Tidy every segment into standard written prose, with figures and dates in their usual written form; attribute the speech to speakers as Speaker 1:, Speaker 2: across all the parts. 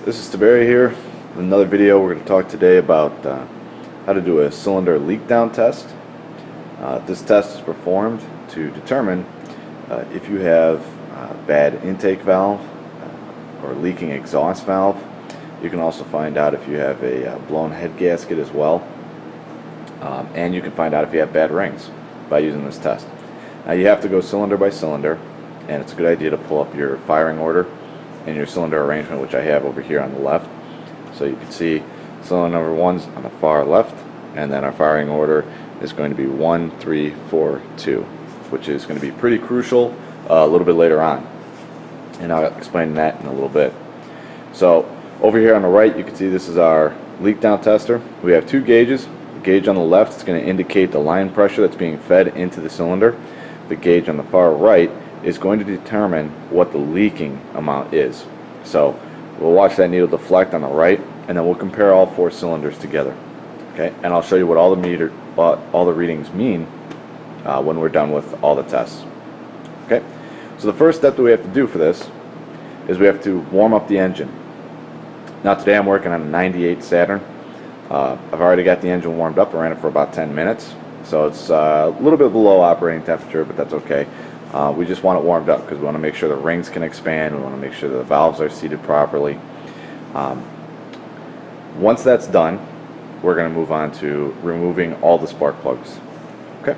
Speaker 1: This is Taberry here. In another video, we're going to talk today about how to do a cylinder leak down test. This test is performed to determine if you have a bad intake valve or leaking exhaust valve. You can also find out if you have a blown head gasket as well, and you can find out if you have bad rings by using this test. Now you have to go cylinder by cylinder, and it's a good idea to pull up your firing order and your cylinder arrangement, which I have over here on the left. So you can see cylinder number 1's on the far left, and then our firing order is going to be 1, 3, 4, 2, which is going to be pretty crucial a little bit later on, and I'll explain that in a little bit. So over here on the right, you can see this is our leak down tester. We have two gauges. The gauge on the left is going to indicate the line pressure that's being fed into the cylinder. The gauge on the far right is going to determine what the leaking amount is. So we'll watch that needle deflect on the right, and then we'll compare all 4 cylinders together. Okay, and I'll show you what all the readings mean when we're done with all the tests. Okay, so the first step that we have to do for this is we have to warm up the engine. Now today I'm working on a 98 Saturn. I've already got the engine warmed up. I ran it for about 10 minutes. So it's a little bit below operating temperature, but that's okay. We just want it warmed up because we want to make sure the rings can expand. We want to make sure the valves are seated properly. Once that's done, we're going to move on to removing all the spark plugs. Okay.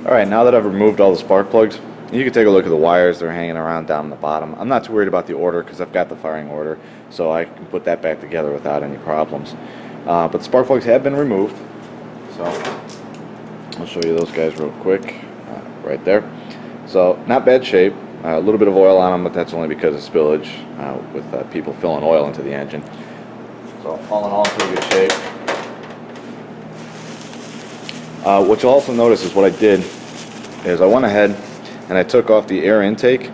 Speaker 1: Alright, now that I've removed all the spark plugs, you can take a look at the wires. They're hanging around down in the bottom. I'm not too worried about the order because I've got the firing order, so I can put that back together without any problems. But the spark plugs have been removed, so I'll show you those guys real quick. Right there. So not bad shape. A little bit of oil on them, but that's only because of spillage with people filling oil into the engine. So all in all, it's pretty good shape. What you'll also notice is what I did is I went ahead and I took off the air intake,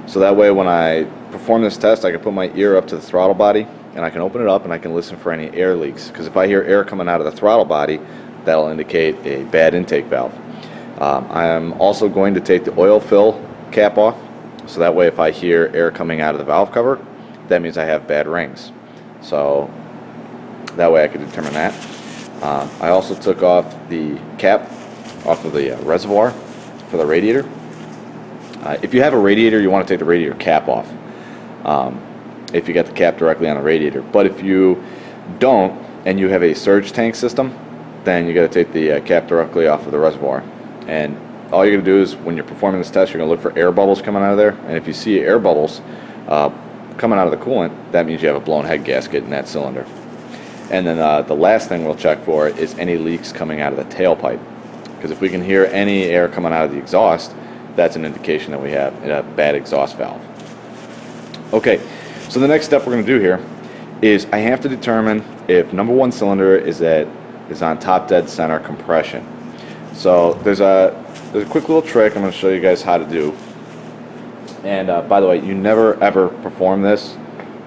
Speaker 1: so that way when I perform this test I can put my ear up to the throttle body and I can open it up and I can listen for any air leaks, because if I hear air coming out of the throttle body, that'll indicate a bad intake valve. I am also going to take the oil fill cap off, so that way if I hear air coming out of the valve cover, that means I have bad rings. So that way I can determine that. I also took off the cap off of the reservoir for the radiator. If you have a radiator, you want to take the radiator cap off if you got the cap directly on the radiator. But if you don't and you have a surge tank system, then you got to take the cap directly off of the reservoir. And all you're going to do is when you're performing this test, you're going to look for air bubbles coming out of there. And if you see air bubbles coming out of the coolant, that means you have a blown head gasket in that cylinder. And then the last thing we'll check for is any leaks coming out of the tailpipe. Because if we can hear any air coming out of the exhaust, that's an indication that we have a bad exhaust valve. Okay, so the next step we're going to do here is I have to determine if number 1 cylinder is on top dead center compression. So there's a quick little trick I'm going to show you guys how to do. And by the way, you never ever perform this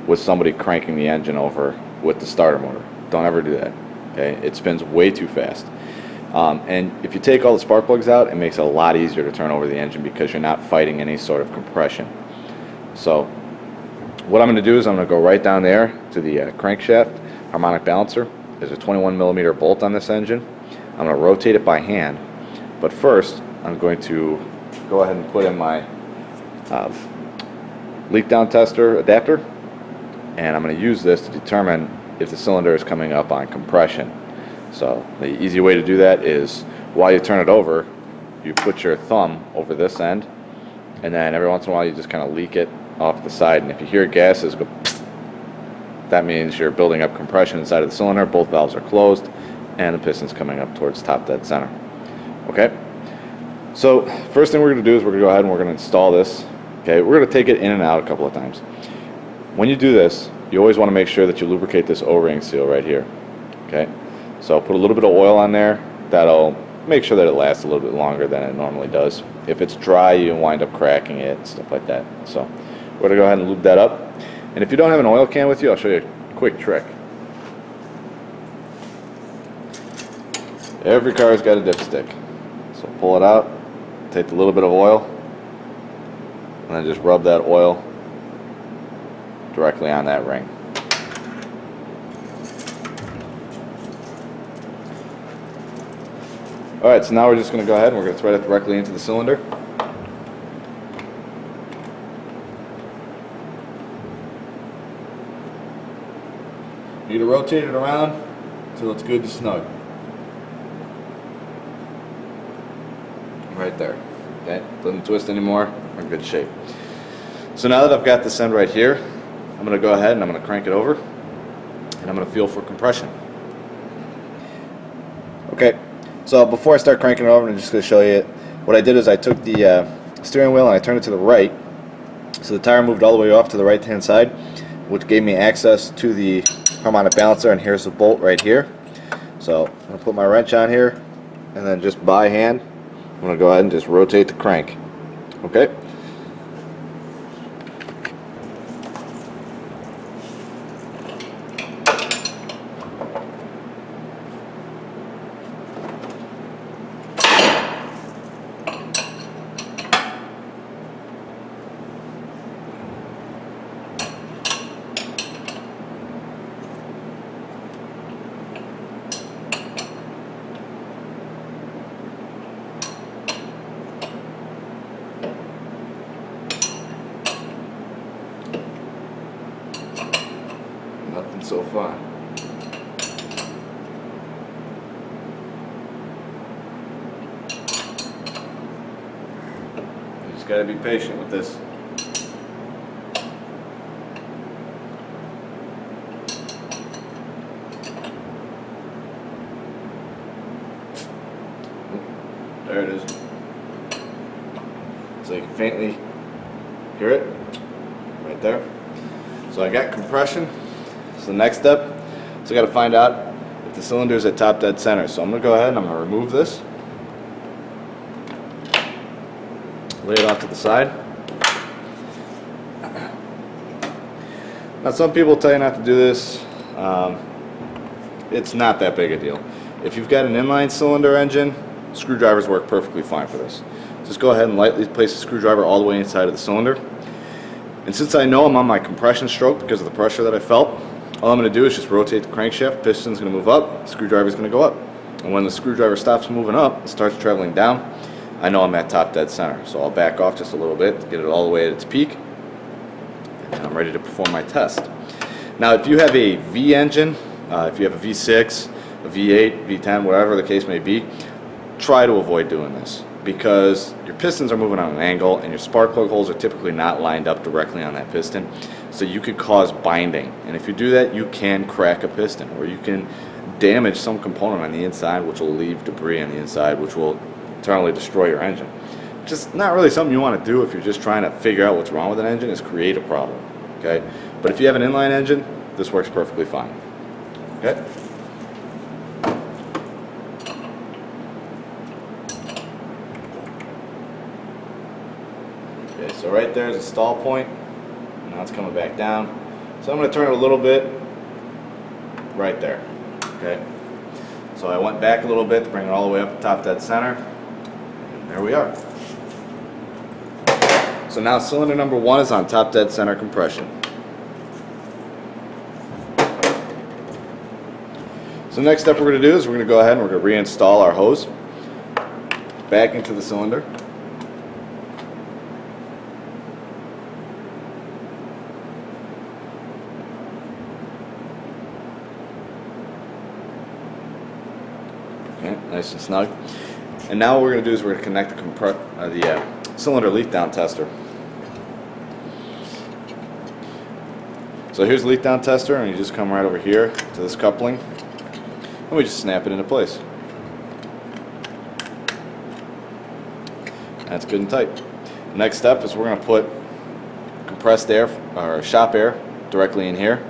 Speaker 1: with somebody cranking the engine over with the starter motor. Don't ever do that. Okay, it spins way too fast. And if you take all the spark plugs out, it makes it a lot easier to turn over the engine because you're not fighting any sort of compression. So what I'm going to do is I'm going to go right down there to the crankshaft harmonic balancer. There's a 21mm bolt on this engine. I'm going to rotate it by hand, but first I'm going to go ahead and put in my leak down tester adapter, and I'm going to use this to determine if the cylinder is coming up on compression. So the easy way to do that is while you turn it over, you put your thumb over this end, and then every once in a while you just kind of leak it off the side, and if you hear gases go psst, that means you're building up compression inside of the cylinder. Both valves are closed and the piston's coming up towards top dead center. Okay, so first thing we're going to do is we're going to go ahead and we're going to install this. Okay, we're going to take it in and out a couple of times. When you do this, you always want to make sure that you lubricate this O-ring seal right here. Okay, so put a little bit of oil on there. That'll make sure that it lasts a little bit longer than it normally does. If it's dry, you wind up cracking it and stuff like that. So we're going to go ahead and lube that up. And if you don't have an oil can with you, I'll show you a quick trick. Every car's got a dipstick. So pull it out, take a little bit of oil, and then just rub that oil directly on that ring. Alright, so now we're just going to go ahead and we're going to thread it directly into the cylinder. You need to rotate it around until it's good and snug. Right there. Okay, doesn't twist anymore. We're in good shape. So now that I've got this end right here, I'm going to go ahead and I'm going to crank it over and I'm going to feel for compression. Okay, so before I start cranking it over, I'm just going to show you what I did is I took the steering wheel and I turned it to the right, so the tire moved all the way off to the right hand side, which gave me access to the harmonic balancer, and here's the bolt right here. So I'm going to put my wrench on here and then just by hand I'm going to go ahead and just rotate the crank. Okay. Nothing so far. You just gotta be patient with this. There it is. So you can faintly hear it right there. So I got compression. So the next step is I got to find out if the cylinder is at top dead center. So I'm going to go ahead and I'm going to remove this, lay it off to the side. Now some people tell you not to do this. It's not that big a deal. If you've got an inline cylinder engine, screwdrivers work perfectly fine for this. Just go ahead and lightly place the screwdriver all the way inside of the cylinder. And since I know I'm on my compression stroke because of the pressure that I felt, all I'm going to do is just rotate the crankshaft. Piston's going to move up, the screwdriver's going to go up. And when the screwdriver stops moving up, it starts traveling down, I know I'm at top dead center. So I'll back off just a little bit to get it all the way at its peak, and I'm ready to perform my test. Now if you have a V engine, if you have a V6, a V8, V10, whatever the case may be, try to avoid doing this, because your pistons are moving on an angle and your spark plug holes are typically not lined up directly on that piston, so you could cause binding, and if you do that you can crack a piston, or you can damage some component on the inside, which will leave debris on the inside, which will internally destroy your engine. Just not really something you want to do if you're just trying to figure out what's wrong with an engine, is create a problem. Okay, but if you have an inline engine, this works perfectly fine. Okay. Okay, so right there is a stall point. Now it's coming back down. So I'm going to turn it a little bit right there. Okay. So I went back a little bit to bring it all the way up to top dead center. And there we are. So now cylinder number 1 is on top dead center compression. So next step we're going to do is we're going to go ahead and we're going to reinstall our hose back into the cylinder. Okay, nice and snug. And now what we're going to do is we're going to connect the cylinder leak down tester. So here's the leak down tester, and you just come right over here to this coupling, and we just snap it into place. That's good and tight. Next step is we're going to put compressed air or shop air directly in here,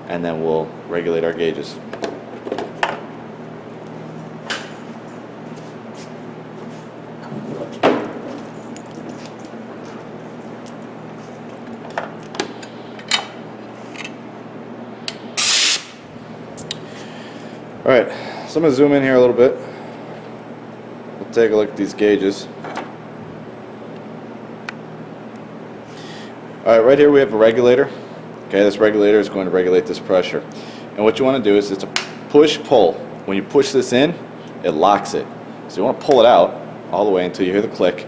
Speaker 1: and then we'll regulate our gauges. Alright, so I'm going to zoom in here a little bit. We'll take a look at these gauges. Alright, right here we have a regulator. Okay, this regulator is going to regulate this pressure. And what you want to do is it's a push-pull. When you push this in, it locks it. So you want to pull it out all the way until you hear the click.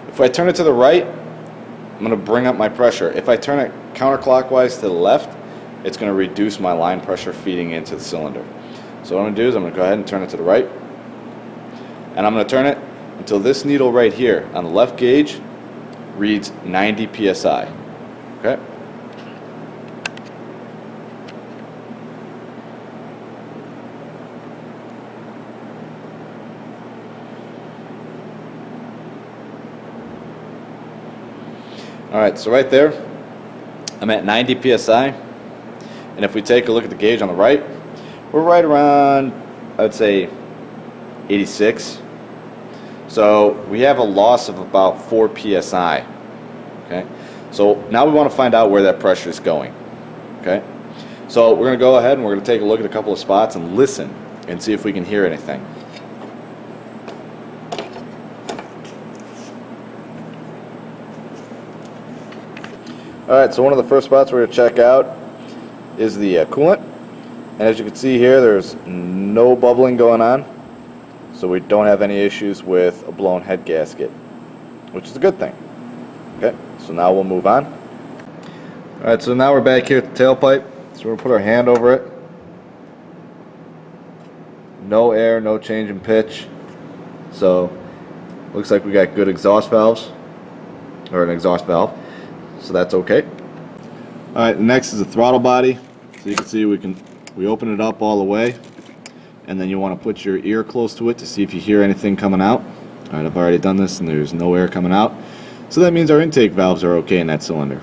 Speaker 1: If I turn it to the right, I'm going to bring up my pressure. If I turn it counterclockwise to the left, it's going to reduce my line pressure feeding into the cylinder. So what I'm going to do is I'm going to go ahead and turn it to the right. And I'm going to turn it until this needle right here on the left gauge reads 90 psi. Okay? Alright, so right there, I'm at 90 psi. And if we take a look at the gauge on the right, we're right around, I would say, 86. So we have a loss of about 4 psi. Okay? So now we want to find out where that pressure is going. Okay? So we're going to go ahead and we're going to take a look at a couple of spots and listen and see if we can hear anything. Alright, so one of the first spots we're going to check out is the coolant. And as you can see here, there's no bubbling going on. So we don't have any issues with a blown head gasket, which is a good thing. Okay, so now we'll move on. Alright, so now we're back here at the tailpipe. So we're going to put our hand over it. No air, no change in pitch. So looks like we got good exhaust valves, or an exhaust valve. So that's okay. Alright, next is the throttle body. So you can see we open it up all the way, and then you want to put your ear close to it to see if you hear anything coming out. Alright, I've already done this and there's no air coming out. So that means our intake valves are okay in that cylinder.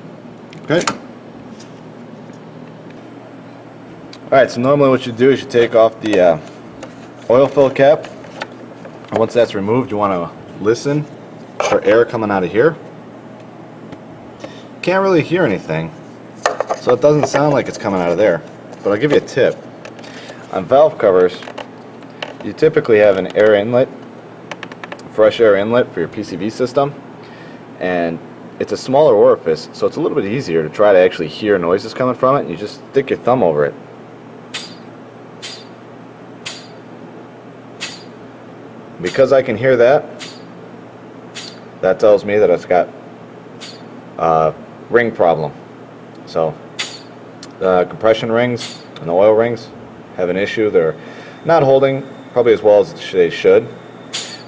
Speaker 1: Okay? Alright, so normally what you do is you take off the oil fill cap. And once that's removed, you want to listen for air coming out of here. Can't really hear anything, so it doesn't sound like it's coming out of there. But I'll give you a tip. On valve covers, you typically have an air inlet, fresh air inlet for your PCV system, and it's a smaller orifice, so it's a little bit easier to try to actually hear noises coming from it. You just stick your thumb over it. Because I can hear that, that tells me that it's got ring problem. So the compression rings and the oil rings have an issue. They're not holding probably as well as they should,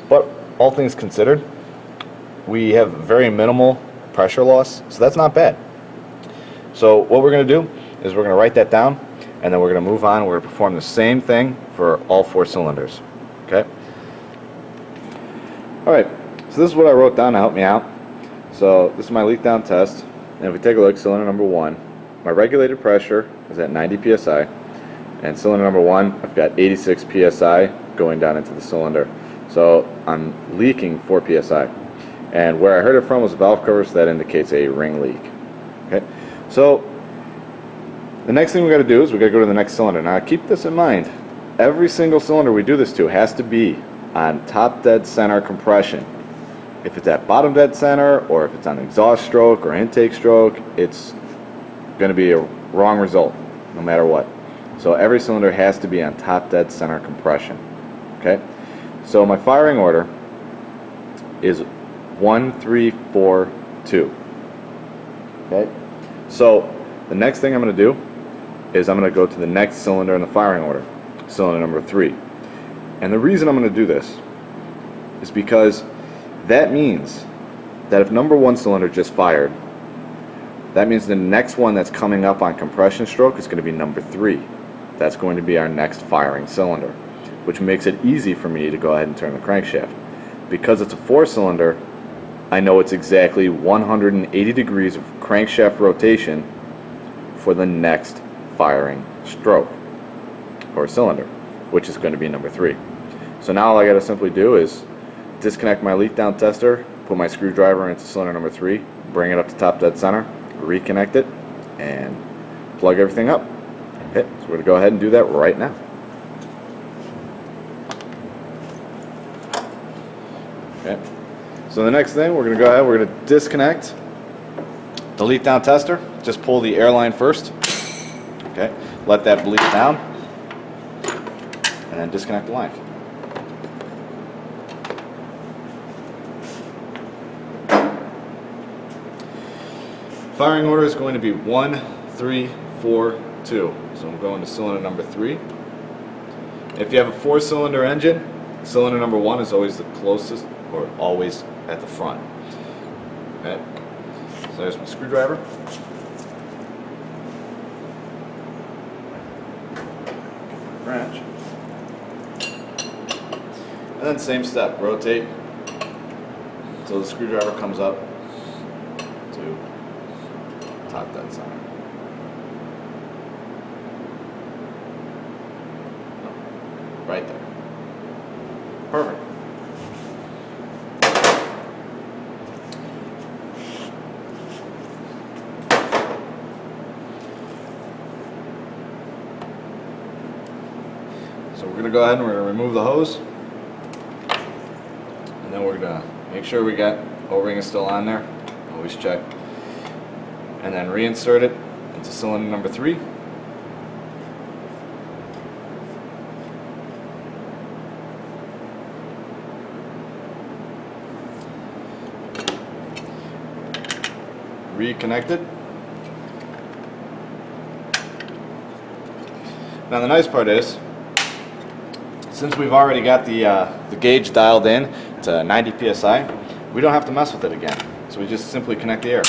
Speaker 1: but all things considered, we have very minimal pressure loss, so that's not bad. So what we're going to do is we're going to write that down, and then we're going to move on. We're going to perform the same thing for all 4 cylinders. Okay? Alright, so this is what I wrote down to help me out. So this is my leak down test. And if we take a look, cylinder number 1, my regulated pressure is at 90 psi, and cylinder number 1, I've got 86 psi going down into the cylinder. So I'm leaking 4 psi. And where I heard it from was the valve cover, so that indicates a ring leak. Okay, so the next thing we got to do is we got to go to the next cylinder. Now keep this in mind. Every single cylinder we do this to has to be on top dead center compression. If it's at bottom dead center, or if it's on exhaust stroke or intake stroke, it's going to be a wrong result no matter what. So every cylinder has to be on top dead center compression. Okay, so my firing order is 1, 3, 4, 2. Okay, so the next thing I'm going to do is I'm going to go to the next cylinder in the firing order, cylinder number 3. And the reason I'm going to do this is because that means that if number 1 cylinder just fired, that means the next one that's coming up on compression stroke is going to be number 3. That's going to be our next firing cylinder, which makes it easy for me to go ahead and turn the crankshaft. Because it's a 4-cylinder, I know it's exactly 180 degrees of crankshaft rotation for the next firing stroke or cylinder, which is going to be number 3. So now all I got to simply do is disconnect my leak down tester, put my screwdriver into cylinder number 3, bring it up to top dead center, reconnect it, and plug everything up. Okay, so we're going to go ahead and do that right now. Okay, so the next thing we're going to go ahead, we're going to disconnect The leak down tester, just pull the air line first. Okay, let that bleed down, and then disconnect the line. Firing order is going to be 1, 3, 4, 2. So I'm going to cylinder number 3. If you have a 4-cylinder engine, cylinder number 1 is always the closest, or always at the front. Okay. So there's my screwdriver. Wrench. And then same step, rotate until the screwdriver comes up to top dead center. Right there. Perfect. So we're going to go ahead and we're going to remove the hose. And then we're going to make sure we got O-ring is still on there. Always check. And then reinsert it into cylinder number 3. Reconnected. Now the nice part is, since we've already got the gauge dialed in to 90 psi, we don't have to mess with it again. So we just simply connect the air.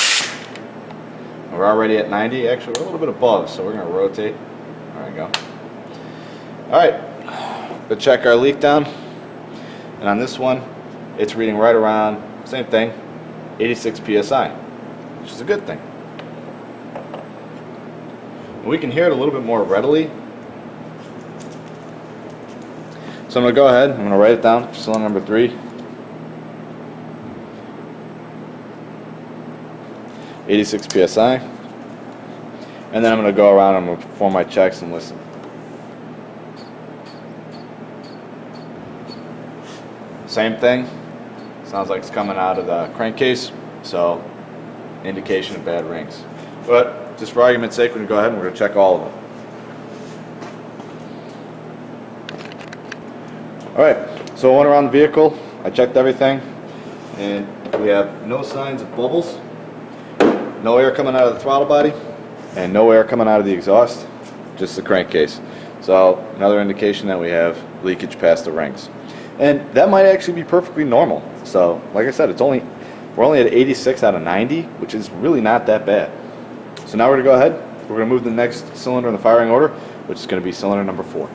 Speaker 1: And we're already at 90. Actually, we're a little bit above, so we're going to rotate. There we go. All right, we'll check our leak down. And on this one, it's reading right around, same thing, 86 psi. Which is a good thing. We can hear it a little bit more readily. So I'm going to go ahead, I'm going to write it down, cylinder number 3. 86 psi. And then I'm going to go around and I'm going to perform my checks and listen. Same thing. Sounds like it's coming out of the crankcase. So indication of bad rings. But just for argument's sake, we're going to go ahead and we're going to check all of them. Alright, so I went around the vehicle, I checked everything, and we have no signs of bubbles, no air coming out of the throttle body, and no air coming out of the exhaust, just the crankcase. So another indication that we have leakage past the rings. And that might actually be perfectly normal. So like I said, we're only at 86 out of 90, which is really not that bad. So now we're going to go ahead, we're going to move the next cylinder in the firing order, which is going to be cylinder number 4.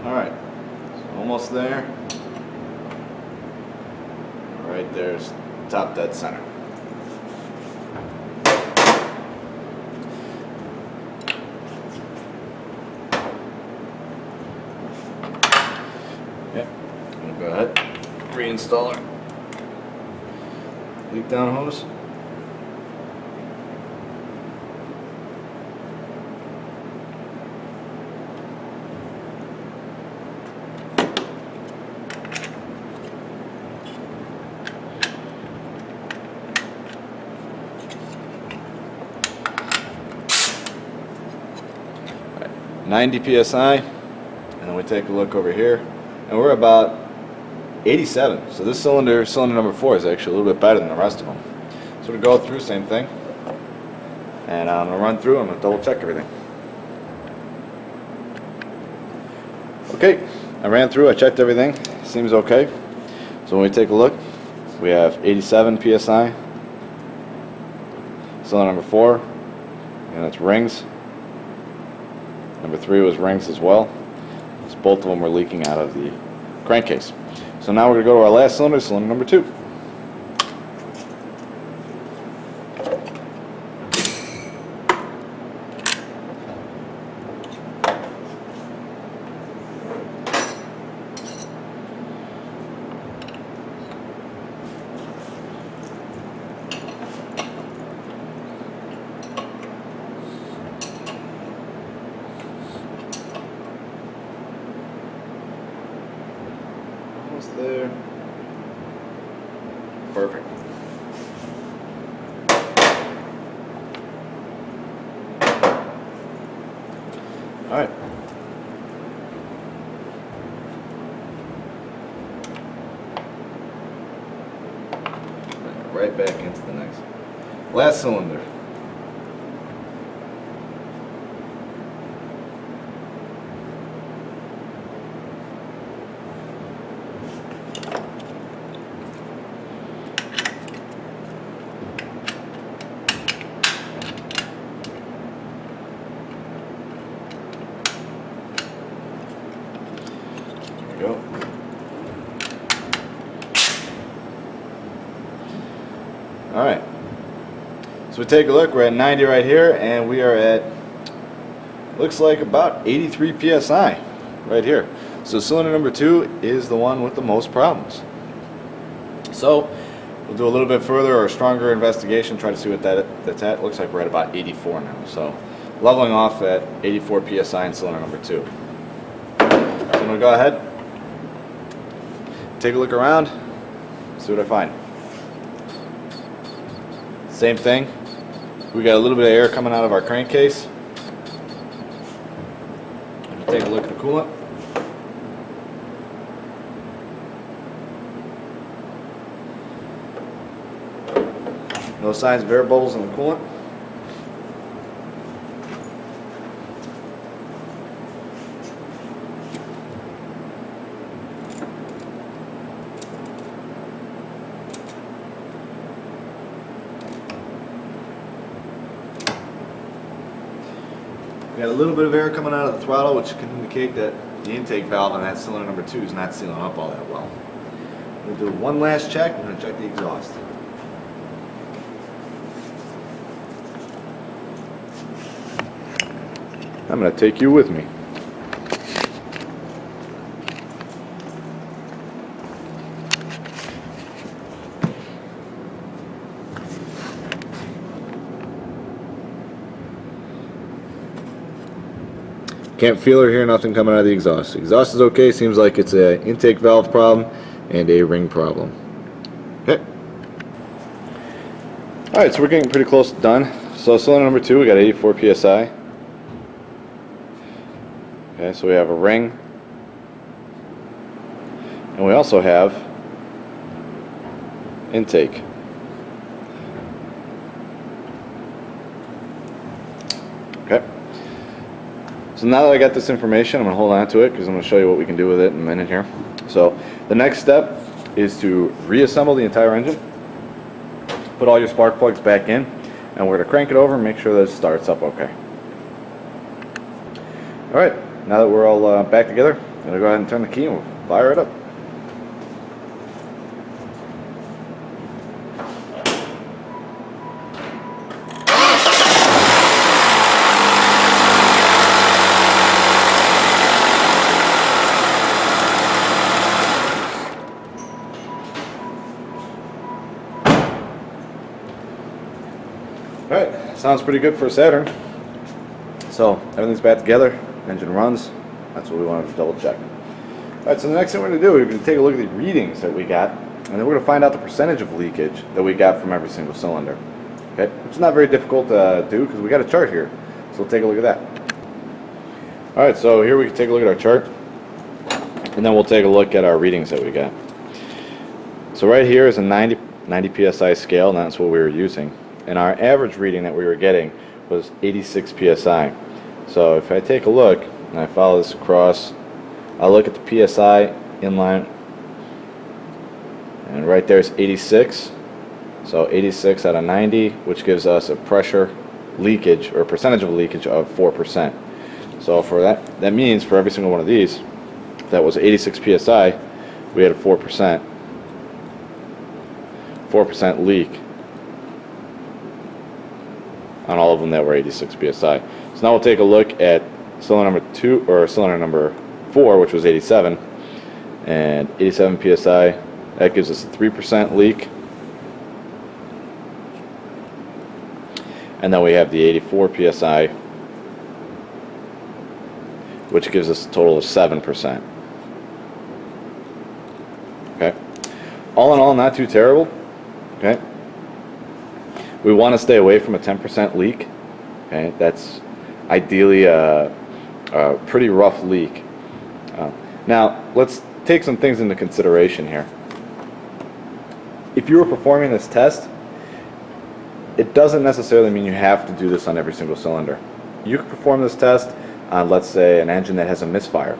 Speaker 1: Alright, so almost there. Right there's top dead center. Yep, I'm going to go ahead, reinstall our leak down hose. Right, 90 psi, and then we take a look over here, and we're about 87. So this cylinder number 4 is actually a little bit better than the rest of them. So we go through, same thing, and I'm going to run through, I'm going to double check everything. Okay, I ran through, I checked everything, seems okay. So when we take a look, we have 87 psi, cylinder number 4, and that's rings. Number 3 was rings as well. So both of them were leaking out of the crankcase. So now we're going to go to our last cylinder, cylinder number 2. Alright. Right back into the next. Last cylinder. Go. Alright, so we take a look, we're at 90 right here, and we are at, looks like about 83 psi right here. So cylinder number 2 is the one with the most problems. So we'll do a little bit further or stronger investigation, try to see what that's at. Looks like we're at about 84 now, so leveling off at 84 psi in cylinder number 2. So I'm going to go ahead, take a look around, see what I find. Same thing, we got a little bit of air coming out of our crankcase. Take a look at the coolant. No signs of air bubbles in the coolant. We got a little bit of air coming out of the throttle, which can indicate that the intake valve on that cylinder number 2 is not sealing up all that well. We'll do one last check. I'm going to check the exhaust. I'm going to take you with me. Can't feel or hear nothing coming out of the exhaust. The exhaust is okay. Seems like it's an intake valve problem and a ring problem. Okay. Alright, so we're getting pretty close to done. So cylinder number 2, we got 84 psi. Okay, so we have a ring. And we also have intake. Okay. So now that I got this information, I'm going to hold on to it because I'm going to show you what we can do with it in a minute here. So the next step is to reassemble the entire engine, put all your spark plugs back in, and we're going to crank it over and make sure that it starts up okay. Alright, now that we're all back together, I'm going to go ahead and turn the key and we'll fire it up. Alright, sounds pretty good for a Saturn. So everything's back together, engine runs, that's what we wanted to double check. Alright, so the next thing we're going to do, we're going to take a look at the readings that we got, and then we're going to find out the percentage of leakage that we got from every single cylinder. Okay, which is not very difficult to do because we got a chart here, so we'll take a look at that. Alright, so here we can take a look at our chart, and then we'll take a look at our readings that we got. So right here is a 90 psi scale, and that's what we were using. And our average reading that we were getting was 86 psi. So if I take a look and I follow this across, I'll look at the psi inline, and right there's 86. So 86 out of 90, which gives us a pressure leakage or percentage of leakage of 4%. So for that means for every single one of these that was 86 psi, we had a 4% leak on all of them that were 86 psi. So now we'll take a look at cylinder number 2 or cylinder number 4, which was 87, and 87 psi. That gives us a 3% leak, and then we have the 84 psi, which gives us a total of 7%. Okay. All in all, not too terrible. Okay. We want to stay away from a 10% leak. Okay, that's ideally pretty rough leak. Now, let's take some things into consideration here. If you were performing this test, it doesn't necessarily mean you have to do this on every single cylinder. You could perform this test on, let's say, an engine that has a misfire.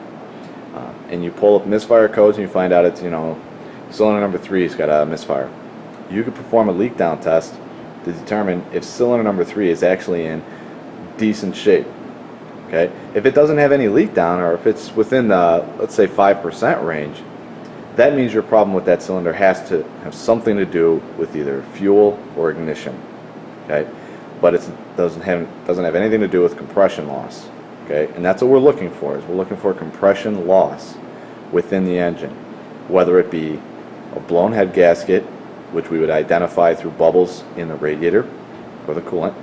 Speaker 1: And you pull up misfire codes and you find out it's, cylinder number 3's got a misfire. You could perform a leak down test to determine if cylinder number 3 is actually in decent shape. Okay? If it doesn't have any leak down, or if it's within the, let's say, 5% range, that means your problem with that cylinder has to have something to do with either fuel or ignition. Okay? But it doesn't have anything to do with compression loss. Okay? And that's what we're looking for, is we're looking for compression loss within the engine, whether it be a blown head gasket, which we would identify through bubbles in the radiator or the coolant,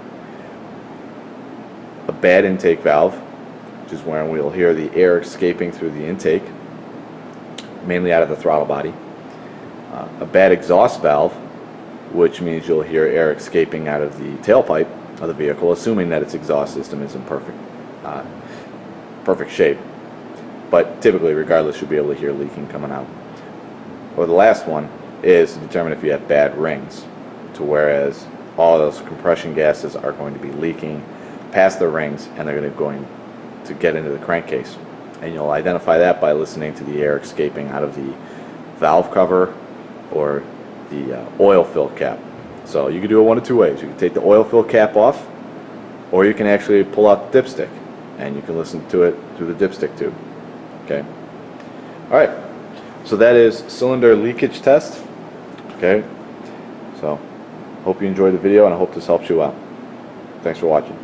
Speaker 1: a bad intake valve, which is where we'll hear the air escaping through the intake, mainly out of the throttle body, a bad exhaust valve, which means you'll hear air escaping out of the tailpipe of the vehicle, assuming that its exhaust system is in perfect shape. But typically, regardless, you'll be able to hear leaking coming out. Or the last one is to determine if you have bad rings, to whereas all those compression gases are going to be leaking past the rings and they're going to get into the crankcase. And you'll identify that by listening to the air escaping out of the valve cover or the oil fill cap. So you can do it one of two ways. You can take the oil fill cap off, or you can actually pull out the dipstick and you can listen to it through the dipstick tube. Okay. All right. So that is cylinder leakage test. Okay. So hope you enjoyed the video and I hope this helps you out. Thanks for watching.